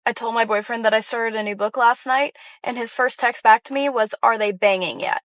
I told my boyfriend that I started a new book last night, and his first text back to me was, "Are they banging yet?"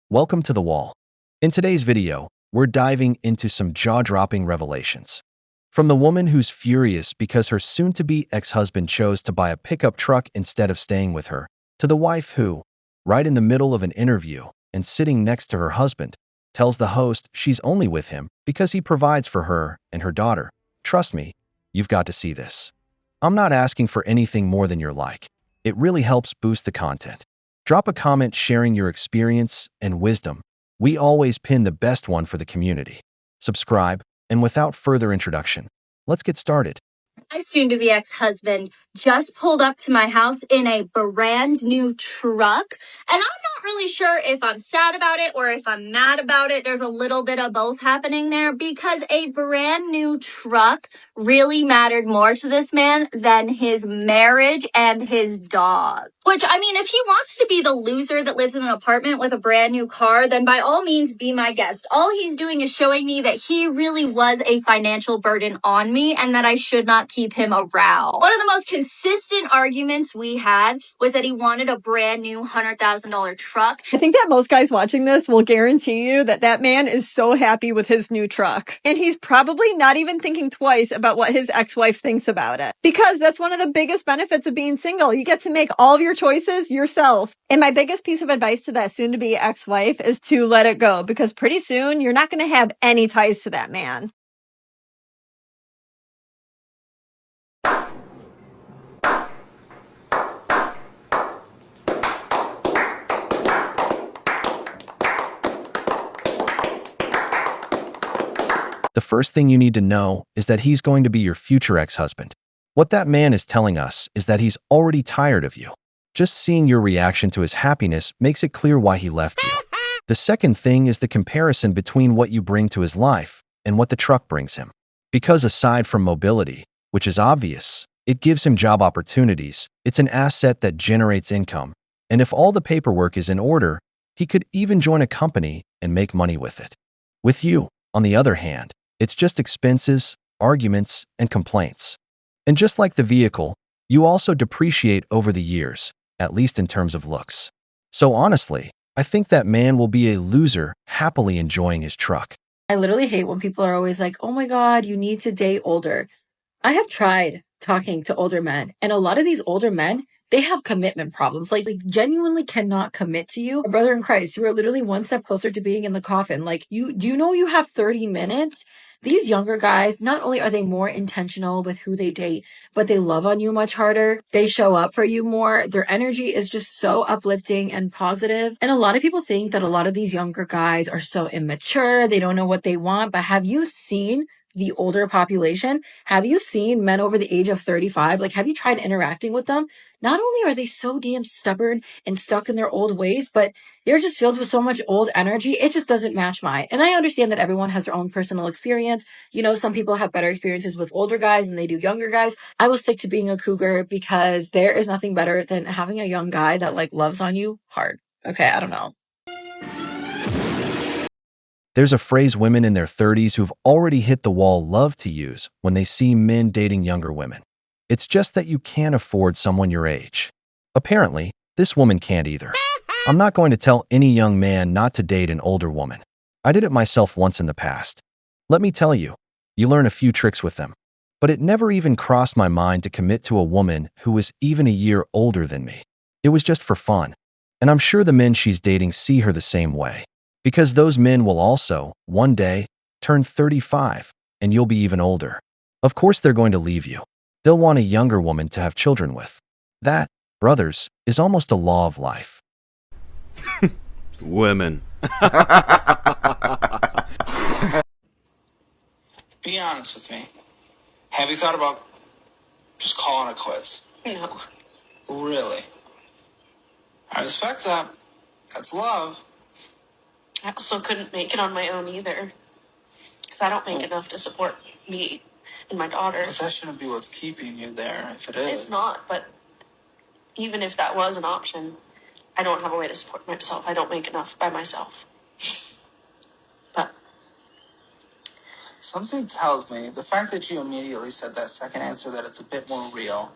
Welcome to The Wall. In today's video, we're diving into some jaw-dropping revelations. From the woman who's furious because her soon-to-be ex-husband chose to buy a pickup truck instead of staying with her, to the wife who, right in the middle of an interview and sitting next to her husband, tells the host she's only with him because he provides for her and her daughter. Trust me, you've got to see this. I'm not asking for anything more than your like. It really helps boost the content. Drop a comment sharing your experience and wisdom. We always pin the best one for the community. Subscribe, and without further introduction, let's get started. My soon-to-be ex-husband just pulled up to my house in a brand new truck, and I'm not really sure if I'm sad about it or if I'm mad about it. There's a little bit of both happening there because a brand new truck really mattered more to this man than his marriage and his dog. Which, I mean, if he wants to be the loser that lives in an apartment with a brand new car, then by all means be my guest. All he's doing is showing me that he really was a financial burden on me and that I should not keep him around. One of the most consistent arguments we had was that he wanted a brand new $100,000 truck. I think that most guys watching this will guarantee you that that man is so happy with his new truck. And he's probably not even thinking twice about what his ex-wife thinks about it. Because that's one of the biggest benefits of being single. You get to make all of your choices yourself. And my biggest piece of advice to that soon-to-be ex-wife is to let it go. Because pretty soon, you're not going to have any ties to that man. The first thing you need to know is that he's going to be your future ex-husband. What that man is telling us is that he's already tired of you. Just seeing your reaction to his happiness makes it clear why he left you. The second thing is the comparison between what you bring to his life and what the truck brings him. Because aside from mobility, which is obvious, it gives him job opportunities, it's an asset that generates income. And if all the paperwork is in order, he could even join a company and make money with it. With you, on the other hand, it's just expenses, arguments, and complaints. And just like the vehicle, you also depreciate over the years, at least in terms of looks. So honestly, I think that man will be a loser happily enjoying his truck. I literally hate when people are always like, oh my God, you need to date older. I have tried talking to older men, and a lot of these older men, they have commitment problems. Like genuinely cannot commit to you. Brother in Christ, you are literally one step closer to being in the coffin. Like do you know you have 30 minutes? These younger guys, not only are they more intentional with who they date, but they love on you much harder. They show up for you more. Their energy is just so uplifting and positive. And a lot of people think that a lot of these younger guys are so immature. They don't know what they want. But have you seen the older population? Have you seen men over the age of 35? Like, have you tried interacting with them? Not only are they so damn stubborn and stuck in their old ways, but they're just filled with so much old energy. It just doesn't match mine. And I understand that everyone has their own personal experience. You know, some people have better experiences with older guys than they do younger guys. I will stick to being a cougar because there is nothing better than having a young guy that like loves on you hard. Okay, I don't know. There's a phrase women in their 30s who've already hit the wall love to use when they see men dating younger women. It's just that you can't afford someone your age. Apparently, this woman can't either. I'm not going to tell any young man not to date an older woman. I did it myself once in the past. Let me tell you, you learn a few tricks with them. But it never even crossed my mind to commit to a woman who was even a year older than me. It was just for fun. And I'm sure the men she's dating see her the same way. Because those men will also, one day, turn 35, and you'll be even older. Of course they're going to leave you. They'll want a younger woman to have children with. That, brothers, is almost a law of life. Women. Be honest with me. Have you thought about just calling it quits? No. Really? I respect that. That's love. I also couldn't make it on my own either. Because I don't make enough to support me and my daughter. But that shouldn't be what's keeping you there, if it is. It's not, but even if that was an option, I don't have a way to support myself. I don't make enough by myself. Something tells me the fact that you immediately said that second answer that it's a bit more real.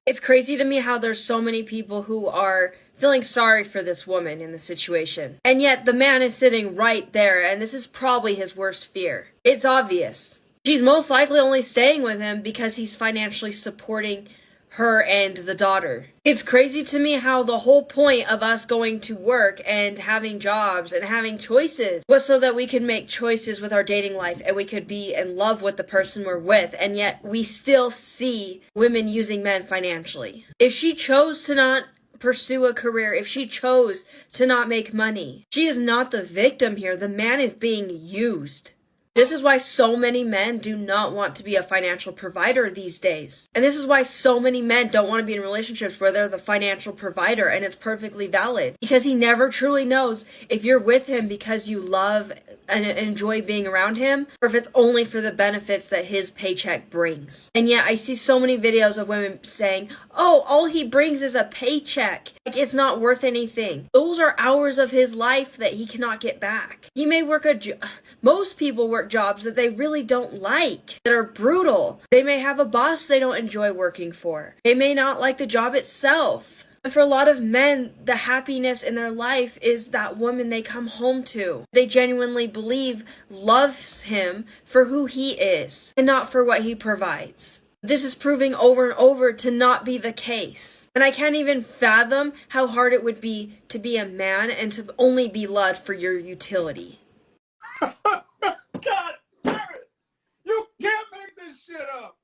It's crazy to me how there's so many people who are feeling sorry for this woman in the situation. And yet the man is sitting right there, and this is probably his worst fear. It's obvious. She's most likely only staying with him because he's financially supporting her and the daughter. It's crazy to me how the whole point of us going to work and having jobs and having choices was so that we could make choices with our dating life and we could be in love with the person we're with, and yet we still see women using men financially. If she chose to not pursue a career, if she chose to not make money, she is not the victim here. The man is being used. This is why so many men do not want to be a financial provider these days. And this is why so many men don't want to be in relationships where they're the financial provider, and it's perfectly valid. Because he never truly knows if you're with him because you love and enjoy being around him, or if it's only for the benefits that his paycheck brings. And yet I see so many videos of women saying, oh, all he brings is a paycheck. Like, it's not worth anything. Those are hours of his life that he cannot get back. He may work most people work jobs that they really don't like, that are brutal. They may have a boss they don't enjoy working for. They may not like the job itself. And for a lot of men, the happiness in their life is that woman they come home to. They genuinely believe loves him for who he is and not for what he provides. This is proving over and over to not be the case. And I can't even fathom how hard it would be to be a man and to only be loved for your utility. God damn it! You can't make this shit up!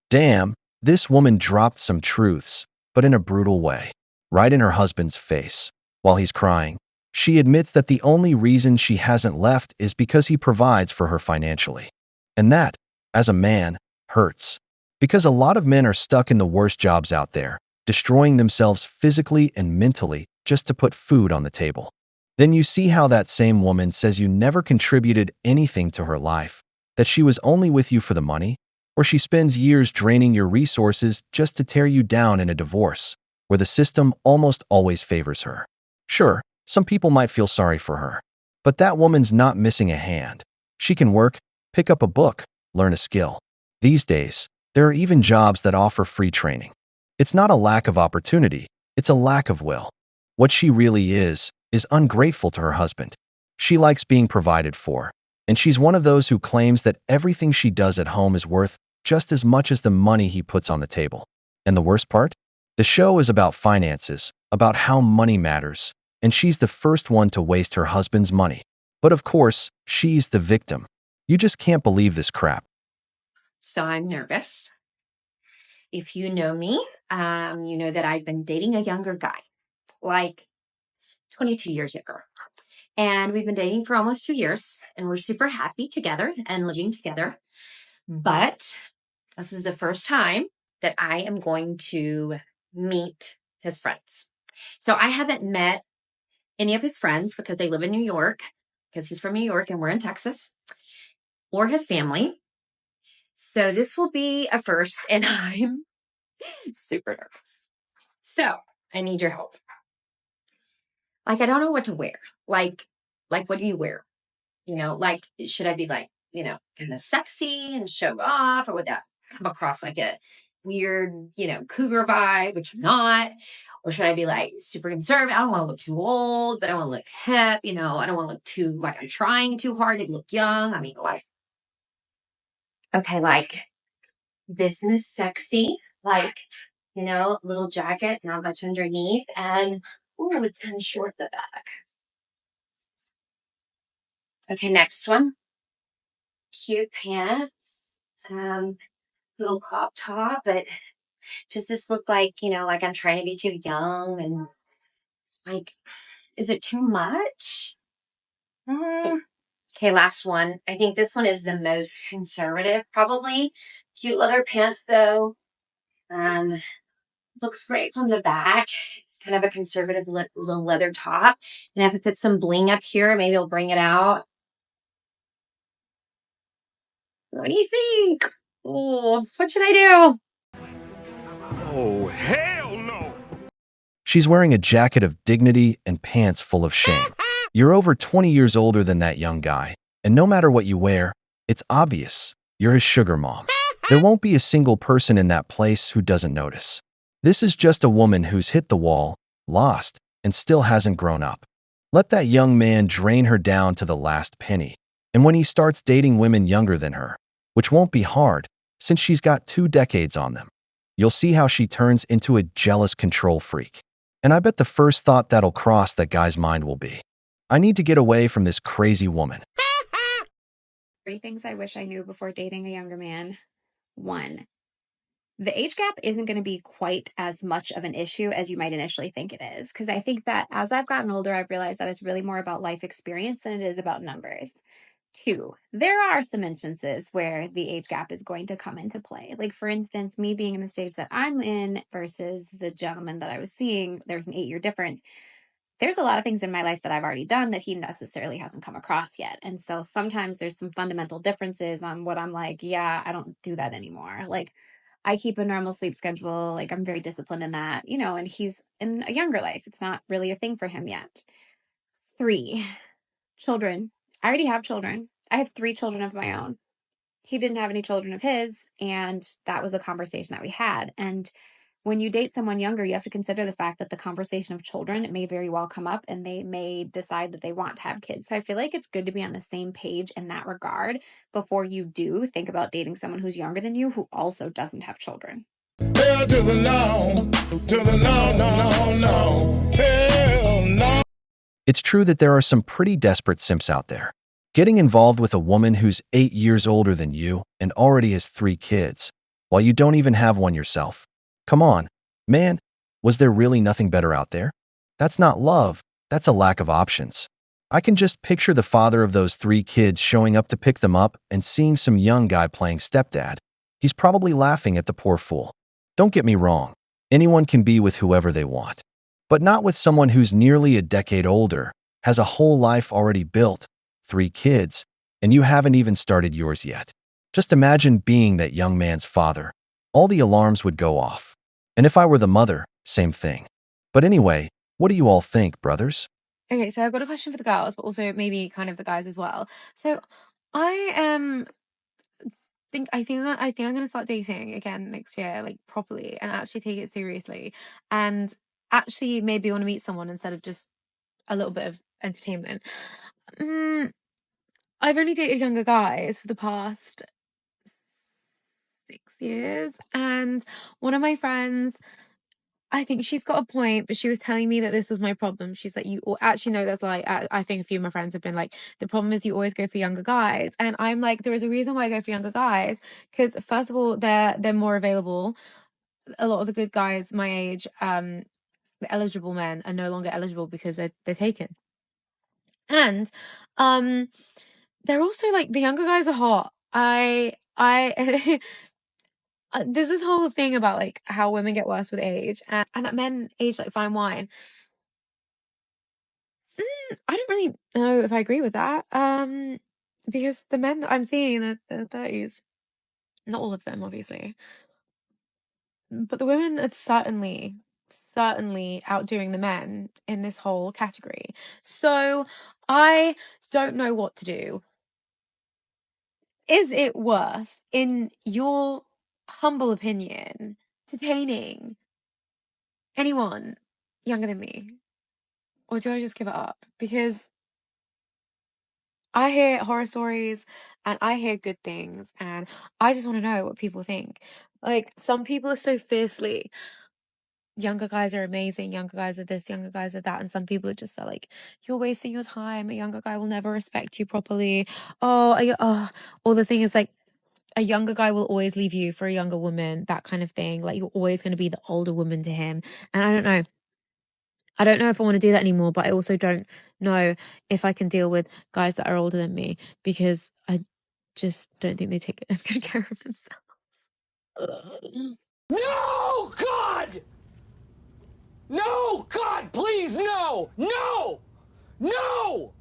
Damn, this woman dropped some truths, but in a brutal way, right in her husband's face. While he's crying, she admits that the only reason she hasn't left is because he provides for her financially. And that, as a man, hurts. Because a lot of men are stuck in the worst jobs out there, destroying themselves physically and mentally just to put food on the table. Then you see how that same woman says you never contributed anything to her life, that she was only with you for the money, or she spends years draining your resources just to tear you down in a divorce, where the system almost always favors her. Sure, some people might feel sorry for her, but that woman's not missing a hand. She can work, pick up a book, learn a skill. These days, there are even jobs that offer free training. It's not a lack of opportunity, it's a lack of will. What she really is ungrateful to her husband. She likes being provided for, and she's one of those who claims that everything she does at home is worth just as much as the money he puts on the table. And the worst part? The show is about finances, about how money matters, and she's the first one to waste her husband's money. But of course, she's the victim. You just can't believe this crap. So I'm nervous. If you know me, you know that I've been dating a younger guy, like 22 years younger. And we've been dating for almost 2 years, and we're super happy together and living together. But this is the first time that I am going to meet his friends. So I haven't met any of his friends because they live in New York, because he's from New York and we're in Texas, or his family. So this will be a first, and I'm super nervous. So I need your help. Like, I don't know what to wear. Like, what do you wear? You know, like, should I be like, you know, kind of sexy and show off, or would that come across like a weird, you know, cougar vibe, which I'm not? Or should I be like super conservative? I don't want to look too old, but I want to look hip. You know, I don't want to look too, like I'm trying too hard to look young. I mean, like, okay, like business sexy, like, you know, little jacket, not much underneath, and ooh, it's kind of short at the back. Okay, next one. Cute pants, little crop top, but does this look like, you know, like I'm trying to be too young, and like, is it too much? Okay, last one. I think this one is the most conservative, probably. Cute leather pants, though. Looks great from the back. It's kind of a conservative little leather top. And if I put some bling up here, maybe it'll bring it out. What do you think? Oh, what should I do? Oh, hell no! She's wearing a jacket of dignity and pants full of shame. You're over 20 years older than that young guy, And no matter what you wear, it's obvious. You're his sugar mom. There won't be a single person in that place who doesn't notice. This is just a woman who's hit the wall, lost, and still hasn't grown up. Let that young man drain her down to the last penny. And when he starts dating women younger than her, which won't be hard since she's got 2 decades on them, you'll see how she turns into a jealous control freak. And I bet the first thought that'll cross that guy's mind will be, I need to get away from this crazy woman. 3 things I wish I knew before dating a younger man. 1, the age gap isn't going to be quite as much of an issue as you might initially think it is. Because I think that as I've gotten older, I've realized that it's really more about life experience than it is about numbers. 2, there are some instances where the age gap is going to come into play. Like, for instance, me being in the stage that I'm in versus the gentleman that I was seeing, there's an 8-year difference. There's a lot of things in my life that I've already done that he necessarily hasn't come across yet. And so sometimes there's some fundamental differences on what I'm like, yeah, I don't do that anymore. Like, I keep a normal sleep schedule. Like, I'm very disciplined in that, and he's in a younger life. It's not really a thing for him yet. 3, children. I already have children. I have 3 children of my own. He didn't have any children of his. And that was a conversation that we had. And when you date someone younger, you have to consider the fact that the conversation of children may very well come up and they may decide that they want to have kids. So I feel like it's good to be on the same page in that regard before you do think about dating someone who's younger than you who also doesn't have children. Hell to the no, to the no, no, no, no. Hell no. It's true that there are some pretty desperate simps out there. Getting involved with a woman who's 8 years older than you and already has 3 kids, while you don't even have one yourself. Come on, man, was there really nothing better out there? That's not love, that's a lack of options. I can just picture the father of those 3 kids showing up to pick them up and seeing some young guy playing stepdad. He's probably laughing at the poor fool. Don't get me wrong, anyone can be with whoever they want. But not with someone who's nearly a decade older, has a whole life already built, 3 kids, and you haven't even started yours yet. Just imagine being that young man's father. All the alarms would go off. And if I were the mother, same thing. But anyway, what do you all think, brothers? Okay, so I've got a question for the girls, but also maybe kind of the guys as well. So I think I'm gonna start dating again next year, like properly, and actually take it seriously, and actually maybe want to meet someone instead of just a little bit of entertainment. I've only dated younger guys for the past 6 years, and one of my friends, I think she's got a point, but she was telling me that this was my problem. She's like, actually, no, that's like, I think a few of my friends have been like, the problem is you always go for younger guys. And I'm like, there is a reason why I go for younger guys. Because first of all, they're more available. A lot of the good guys my age, the eligible men are no longer eligible because they're taken. And, they're also like, the younger guys are hot. There's this whole thing about like how women get worse with age and that men age like fine wine. I don't really know if I agree with that. Because the men that I'm seeing in their 30s, not all of them, obviously, but the women are certainly outdoing the men in this whole category. So I don't know what to do. Is it worth, in your humble opinion, entertaining anyone younger than me? Or do I just give it up? Because I hear horror stories and I hear good things and I just want to know what people think. Like, some people are so fiercely, younger guys are amazing, younger guys are this, younger guys are that, and some people are just like, you're wasting your time, a younger guy will never respect you properly. Or the thing is like, a younger guy will always leave you for a younger woman, that kind of thing. Like, you're always going to be the older woman to him. And I don't know. I don't know if I want to do that anymore, but I also don't know if I can deal with guys that are older than me because I just don't think they take as good care of themselves. No, God! No, God, please, no! No! No!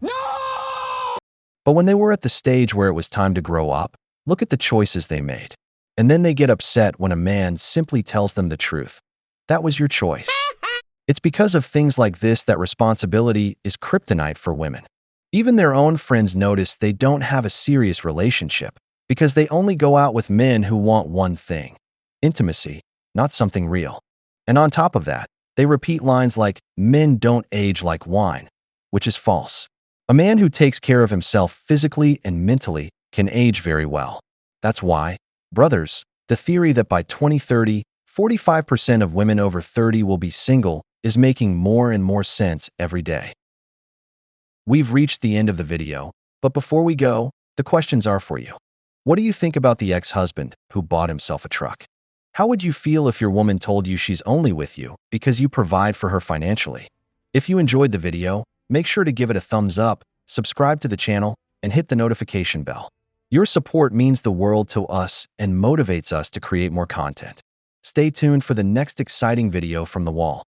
No! But when they were at the stage where it was time to grow up, look at the choices they made. And then they get upset when a man simply tells them the truth. That was your choice. It's because of things like this that responsibility is kryptonite for women. Even their own friends notice they don't have a serious relationship because they only go out with men who want one thing: intimacy, not something real. And on top of that, they repeat lines like, "Men don't age like wine," which is false. A man who takes care of himself physically and mentally can age very well. That's why, brothers, the theory that by 2030, 45% of women over 30 will be single is making more and more sense every day. We've reached the end of the video, but before we go, the questions are for you. What do you think about the ex-husband who bought himself a truck? How would you feel if your woman told you she's only with you because you provide for her financially? If you enjoyed the video, make sure to give it a thumbs up, subscribe to the channel, and hit the notification bell. Your support means the world to us and motivates us to create more content. Stay tuned for the next exciting video from the wall.